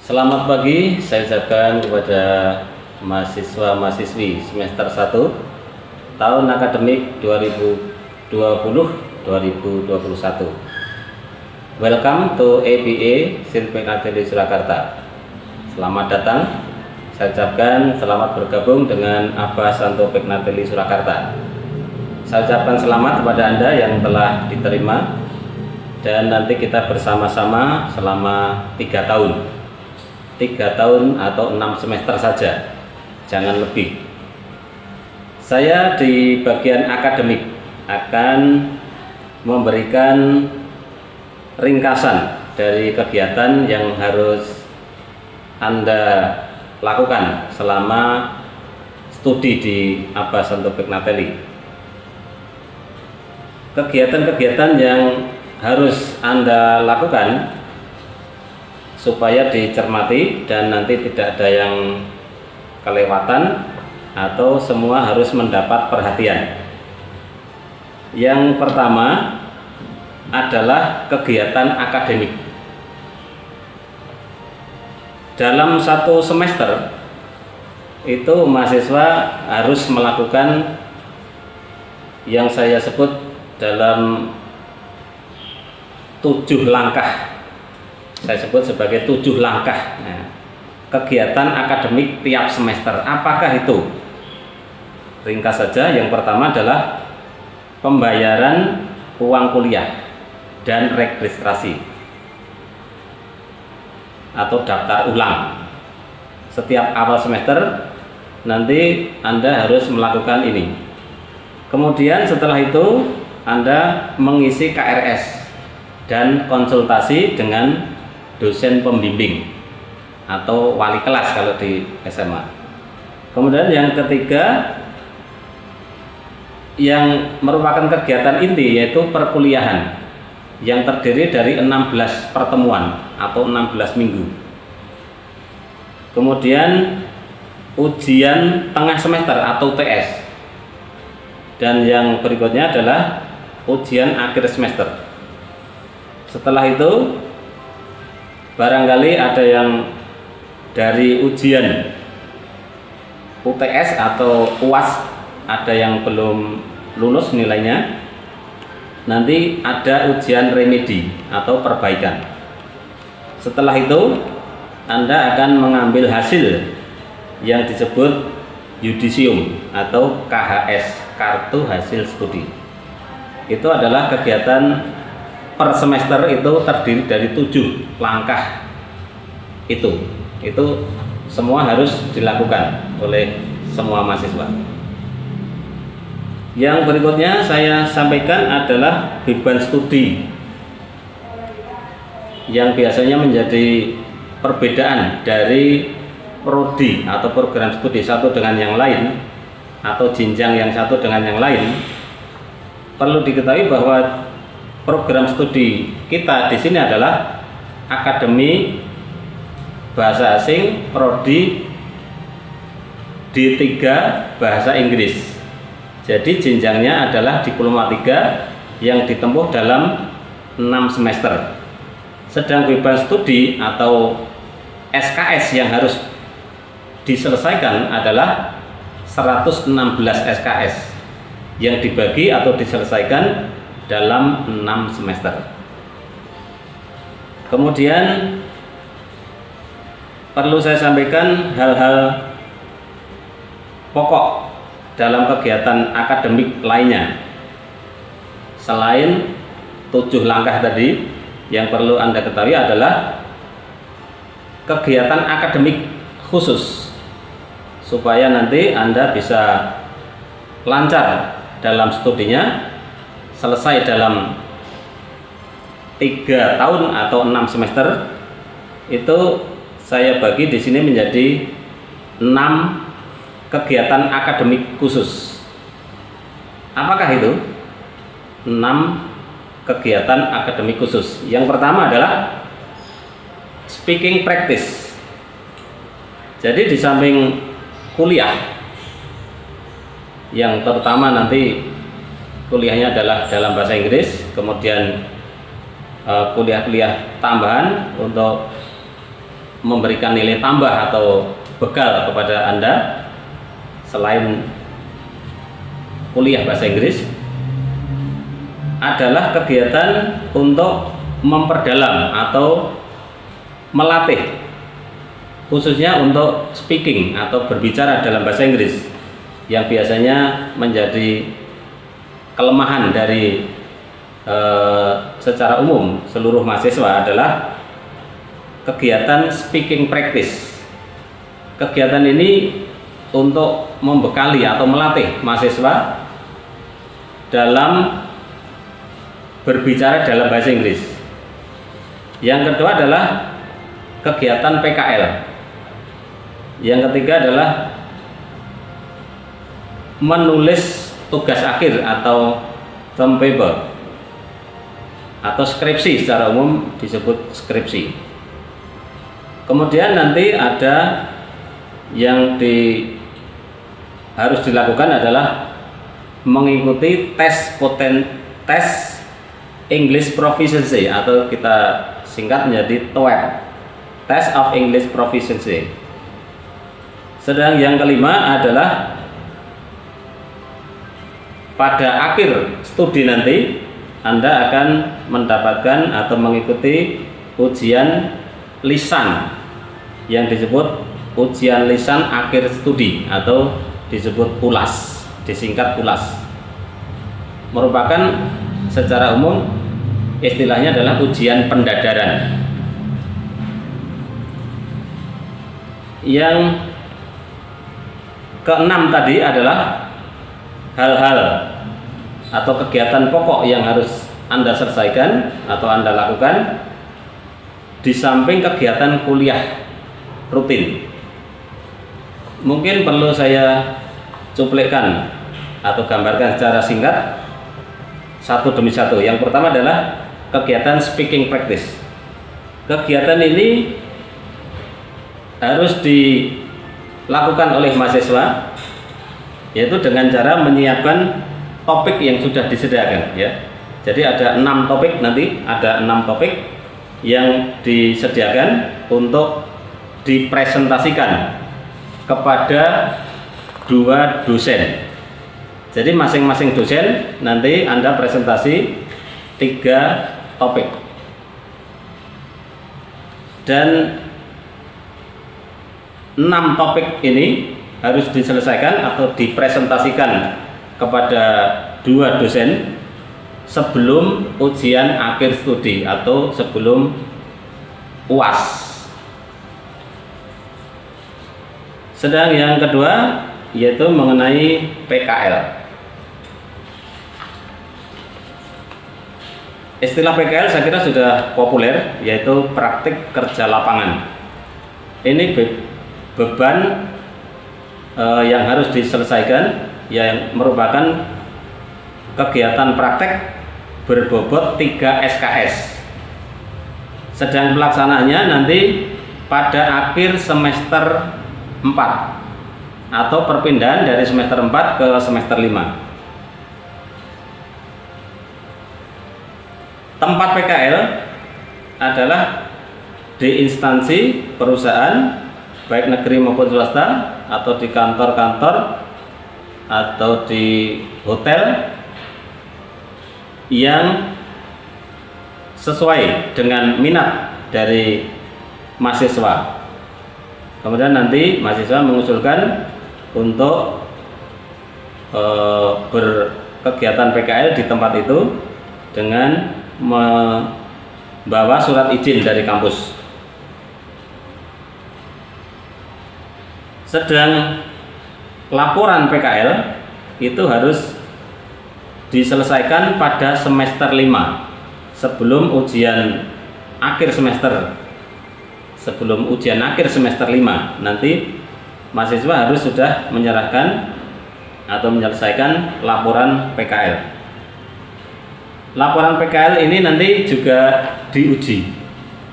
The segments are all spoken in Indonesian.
Selamat pagi, saya ucapkan kepada mahasiswa-mahasiswi semester 1 tahun akademik 2020-2021. Welcome to ABA Silpinateli Surakarta. Selamat datang, saya ucapkan selamat bergabung dengan ABA Santo Pignatelli Surakarta. Saya ucapkan selamat kepada Anda yang telah diterima, dan nanti kita bersama-sama selama 3 tahun atau 6 semester saja, jangan lebih. Saya di bagian akademik akan memberikan ringkasan dari kegiatan yang harus Anda lakukan selama studi di ABA Santo Pignatelli. Kegiatan-kegiatan yang harus Anda lakukan supaya dicermati dan nanti tidak ada yang kelewatan atau semua harus mendapat perhatian. Yang pertama adalah kegiatan akademik. Dalam satu semester itu mahasiswa harus melakukan yang saya sebut dalam 7 langkah. Saya sebut sebagai 7 langkah. Nah, kegiatan akademik tiap semester. Apakah itu? Ringkas saja. Yang pertama adalah pembayaran uang kuliah dan registrasi atau daftar ulang. Setiap awal semester nanti Anda harus melakukan ini. Kemudian setelah itu Anda mengisi KRS dan konsultasi dengan dosen pembimbing atau wali kelas kalau di SMA. Kemudian yang ketiga yang merupakan kegiatan inti yaitu perkuliahan yang terdiri dari 16 pertemuan atau 16 minggu. Kemudian ujian tengah semester atau TS. Dan yang berikutnya adalah ujian akhir semester. Setelah itu barangkali ada yang dari ujian UTS atau UAS ada yang belum lulus nilainya, nanti ada ujian remedi atau perbaikan. Setelah itu Anda akan mengambil hasil yang disebut yudisium atau KHS, kartu hasil studi. Itu adalah kegiatan per semester, itu terdiri dari 7 langkah. Itu semua harus dilakukan oleh semua mahasiswa. Yang berikutnya saya sampaikan adalah beban studi yang biasanya menjadi perbedaan dari prodi atau program studi satu dengan yang lain atau jenjang yang satu dengan yang lain. Perlu diketahui bahwa program studi kita di sini adalah akademi bahasa asing prodi D3 bahasa Inggris. Jadi jenjangnya adalah diploma 3 yang ditempuh dalam 6 semester. Sedang beban studi atau SKS yang harus diselesaikan adalah 116 SKS yang dibagi atau diselesaikan dalam 6 semester. Kemudian perlu saya sampaikan hal-hal pokok dalam kegiatan akademik lainnya. Selain 7 langkah tadi, yang perlu Anda ketahui adalah kegiatan akademik khusus supaya nanti Anda bisa lancar dalam studinya, selesai dalam 3 tahun atau 6 semester. Itu saya bagi di sini menjadi 6 kegiatan akademik khusus. Apakah itu? 6 kegiatan akademik khusus. Yang pertama adalah speaking practice. Jadi di samping kuliah yang terutama nanti kuliahnya adalah dalam bahasa Inggris, kemudian kuliah-kuliah tambahan untuk memberikan nilai tambah atau bekal kepada Anda selain kuliah bahasa Inggris adalah kegiatan untuk memperdalam atau melatih, khususnya untuk speaking atau berbicara dalam bahasa Inggris, yang biasanya menjadi kelemahan dari secara umum seluruh mahasiswa adalah kegiatan speaking practice. Kegiatan ini untuk membekali atau melatih mahasiswa dalam berbicara dalam bahasa Inggris. Yang kedua adalah kegiatan PKL. Yang ketiga adalah menulis tugas akhir atau term paper atau skripsi, secara umum disebut skripsi. Kemudian nanti ada yang harus dilakukan adalah mengikuti tes English Proficiency atau kita singkat menjadi TOEFL, Test of English Proficiency. Sedang yang kelima adalah pada akhir studi nanti Anda akan mendapatkan atau mengikuti ujian lisan yang disebut ujian lisan akhir studi atau disebut ULAS, disingkat ULAS. Merupakan secara umum istilahnya adalah ujian pendadaran. Yang keenam tadi adalah hal-hal atau kegiatan pokok yang harus Anda selesaikan atau Anda lakukan di samping kegiatan kuliah rutin. Mungkin perlu saya cuplikan atau gambarkan secara singkat satu demi satu. Yang pertama adalah kegiatan speaking practice. Kegiatan ini harus dilakukan oleh mahasiswa, yaitu dengan cara menyiapkan topik yang sudah disediakan, ya. Jadi ada 6 topik, nanti ada 6 topik yang disediakan untuk dipresentasikan kepada 2 dosen. Jadi masing-masing dosen nanti Anda presentasi 3 topik. Dan 6 topik ini harus diselesaikan atau dipresentasikan kepada 2 dosen sebelum ujian akhir studi atau sebelum UAS. Sedang yang kedua yaitu mengenai PKL. Istilah PKL saya kira sudah populer, yaitu praktik kerja lapangan. Ini beban yang harus diselesaikan, yang merupakan kegiatan praktek berbobot 3 SKS. Sedang pelaksanaannya nanti pada akhir semester 4 atau perpindahan dari semester 4 ke semester 5. Tempat PKL adalah di instansi perusahaan baik negeri maupun swasta, atau di kantor-kantor atau di hotel yang sesuai dengan minat dari mahasiswa. Kemudian nanti mahasiswa mengusulkan untuk berkegiatan PKL di tempat itu dengan membawa surat izin dari kampus. Sedang laporan PKL itu harus diselesaikan pada semester 5 sebelum ujian akhir semester. Sebelum ujian akhir semester 5 nanti mahasiswa harus sudah menyerahkan atau menyelesaikan laporan PKL. Laporan PKL ini nanti juga diuji.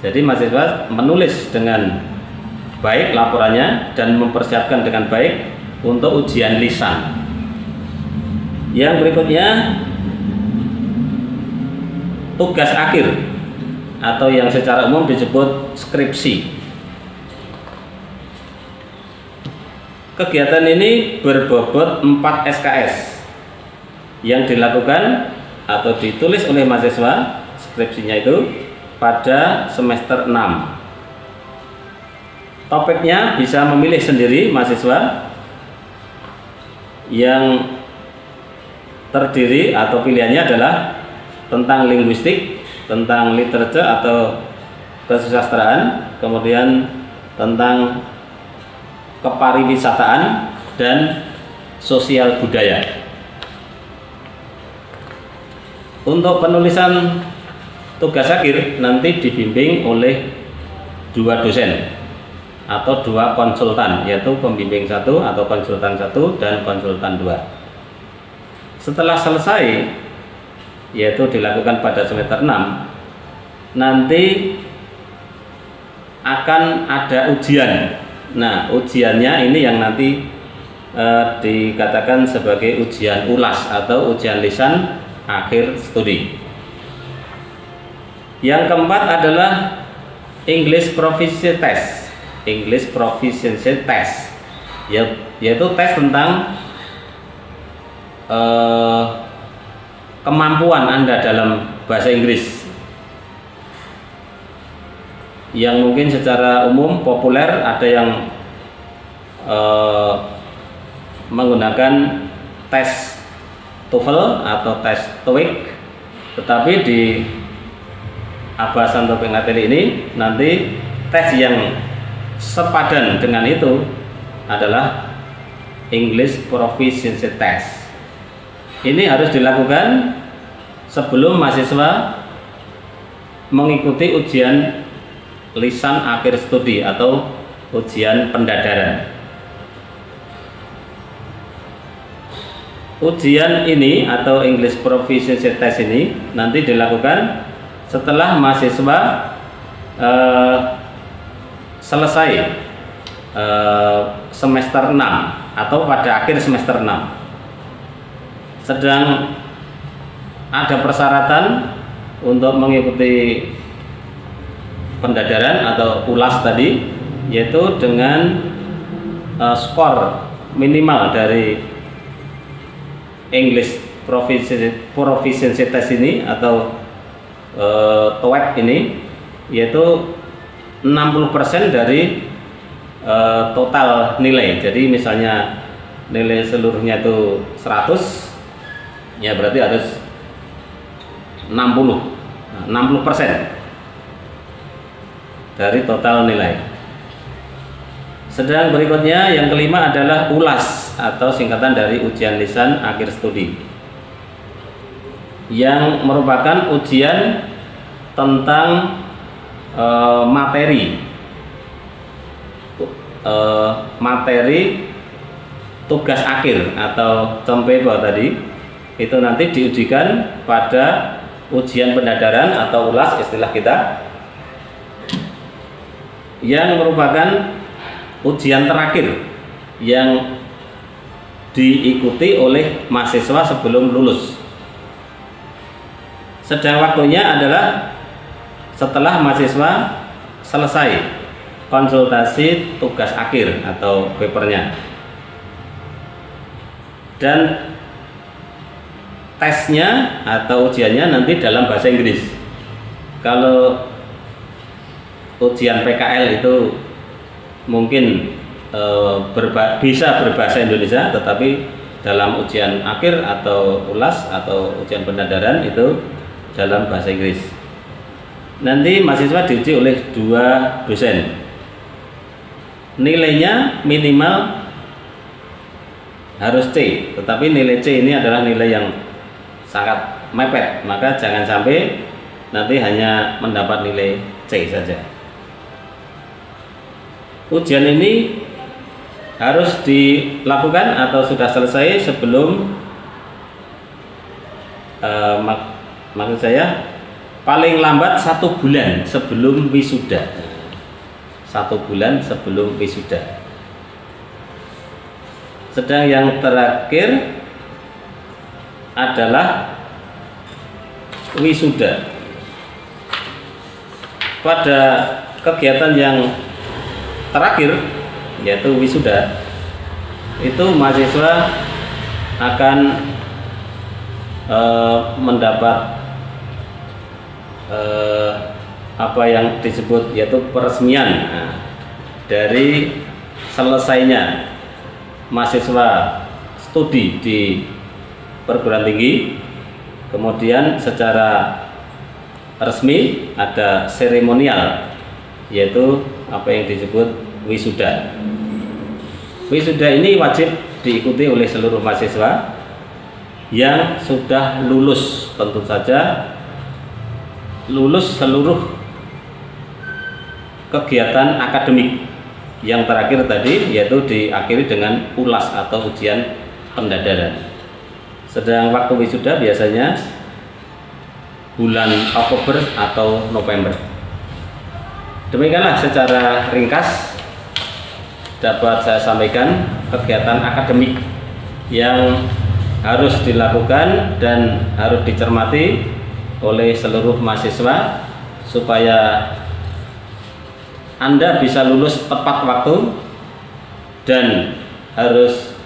Jadi mahasiswa menulis dengan baik laporannya dan mempersiapkan dengan baik untuk ujian lisan. Yang berikutnya tugas akhir atau yang secara umum disebut skripsi. Kegiatan ini berbobot 4 SKS yang dilakukan atau ditulis oleh mahasiswa skripsinya itu pada semester 6. Topiknya bisa memilih sendiri mahasiswa, yang terdiri atau pilihannya adalah tentang linguistik, tentang literatur atau kesusastraan, kemudian tentang kepariwisataan dan sosial budaya. Untuk penulisan tugas akhir nanti dibimbing oleh 2 dosen atau 2 konsultan, yaitu pembimbing 1 atau konsultan 1 dan konsultan 2. Setelah selesai, yaitu dilakukan pada semester 6, nanti akan ada ujian. Nah, ujiannya ini yang nanti dikatakan sebagai ujian ulas atau ujian lisan akhir studi. Yang keempat adalah English Proficiency Test. English Proficiency Test, yaitu tes tentang kemampuan Anda dalam bahasa Inggris, yang mungkin secara umum populer ada yang menggunakan tes TOEFL atau tes TOEIC, tetapi di Abah Santo Pengateli ini nanti tes yang sepadan dengan itu adalah English Proficiency Test. Ini harus dilakukan sebelum mahasiswa mengikuti ujian lisan akhir studi atau ujian pendadaran. Ujian ini atau English Proficiency Test ini nanti dilakukan setelah mahasiswa selesai semester 6 atau pada akhir semester 6. Sedang ada persyaratan untuk mengikuti pendadaran atau ulas tadi, yaitu dengan skor minimal dari English Proficiency Test ini atau TOEIC ini, yaitu 60% dari total nilai. Jadi misalnya nilai seluruhnya itu 100, ya berarti harus 60% dari total nilai. Sedang berikutnya yang kelima adalah ulas atau singkatan dari ujian lisan akhir studi, yang merupakan ujian tentang materi tugas akhir atau cempebo tadi, itu nanti diujikan pada ujian pendadaran atau ulas istilah kita, yang merupakan ujian terakhir yang diikuti oleh mahasiswa sebelum lulus. Sedang waktunya adalah setelah mahasiswa selesai konsultasi tugas akhir atau papernya, dan tesnya atau ujiannya nanti dalam bahasa Inggris. Kalau ujian PKL itu mungkin bisa berbahasa Indonesia, tetapi dalam ujian akhir atau ulas atau ujian pendadaran itu dalam bahasa Inggris. Nanti mahasiswa diuji oleh 2 dosen. Nilainya minimal harus C, tetapi nilai C ini adalah nilai yang sangat mepet, maka jangan sampai nanti hanya mendapat nilai C saja. Ujian ini harus dilakukan atau sudah selesai sebelum maksud saya paling lambat 1 bulan sebelum wisuda. 1 bulan sebelum wisuda. Sedang yang terakhir adalah wisuda. Pada kegiatan yang terakhir yaitu wisuda, itu mahasiswa akan mendapat apa yang disebut yaitu peresmian dari selesainya mahasiswa studi di perguruan tinggi. Kemudian secara resmi ada seremonial, yaitu apa yang disebut wisuda. Wisuda ini wajib diikuti oleh seluruh mahasiswa yang sudah lulus, tentu saja lulus seluruh kegiatan akademik. Yang terakhir tadi yaitu diakhiri dengan ULAS atau ujian pendadaran. Sedang waktu wisuda biasanya bulan Oktober atau November. Demikianlah secara ringkas dapat saya sampaikan kegiatan akademik yang harus dilakukan dan harus dicermati oleh seluruh mahasiswa supaya Anda bisa lulus tepat waktu dan harus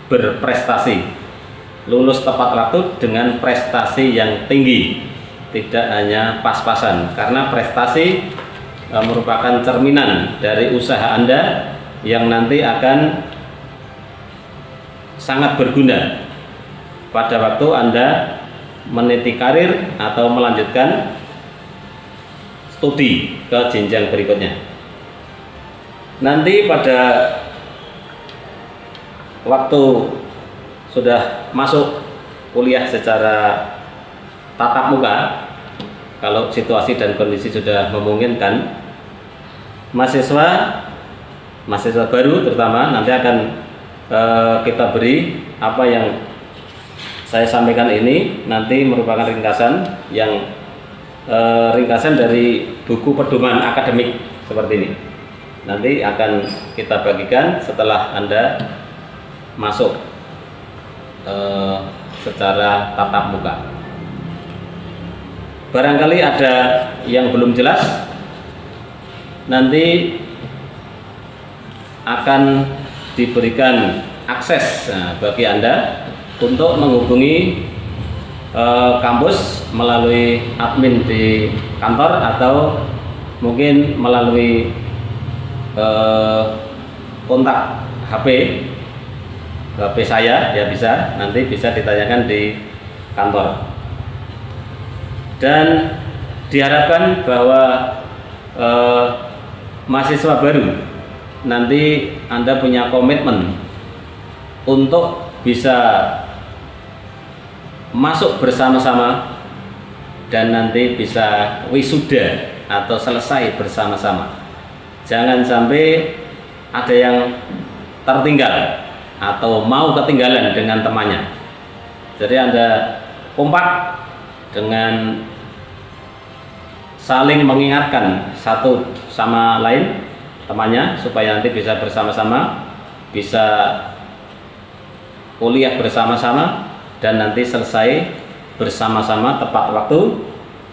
berprestasi. Lulus tepat waktu dengan prestasi yang tinggi, tidak hanya pas-pasan, karena prestasi merupakan cerminan dari usaha Anda yang nanti akan sangat berguna pada waktu Anda meniti karir atau melanjutkan studi ke jenjang berikutnya. Nanti pada waktu sudah masuk kuliah secara tatap muka, kalau situasi dan kondisi sudah memungkinkan, mahasiswa baru terutama nanti akan kita beri apa yang saya sampaikan ini nanti merupakan ringkasan dari buku pedoman akademik seperti ini. Nanti akan kita bagikan setelah Anda masuk secara tatap muka. Barangkali ada yang belum jelas, nanti akan diberikan akses bagi Anda untuk menghubungi kampus melalui admin di kantor atau mungkin melalui kontak HP saya, ya bisa, nanti bisa ditanyakan di kantor. Dan diharapkan bahwa mahasiswa baru nanti Anda punya komitmen untuk bisa masuk bersama-sama dan nanti bisa wisuda atau selesai bersama-sama. Jangan sampai ada yang tertinggal atau mau ketinggalan dengan temannya. Jadi Anda kompak dengan saling mengingatkan satu sama lain temannya supaya nanti bisa bersama-sama, bisa kuliah bersama-sama dan nanti selesai bersama-sama tepat waktu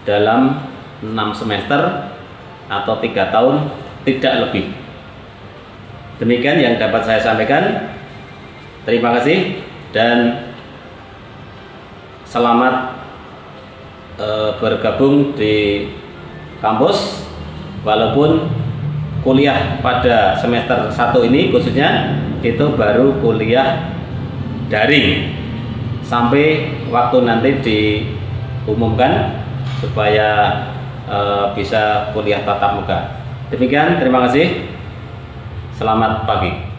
dalam 6 semester atau 3 tahun, tidak lebih. Demikian yang dapat saya sampaikan. Terima kasih dan selamat bergabung di kampus. Walaupun kuliah pada semester 1 ini khususnya itu baru kuliah daring sampai waktu nanti diumumkan supaya bisa kuliah tatap muka. Demikian, terima kasih. Selamat pagi.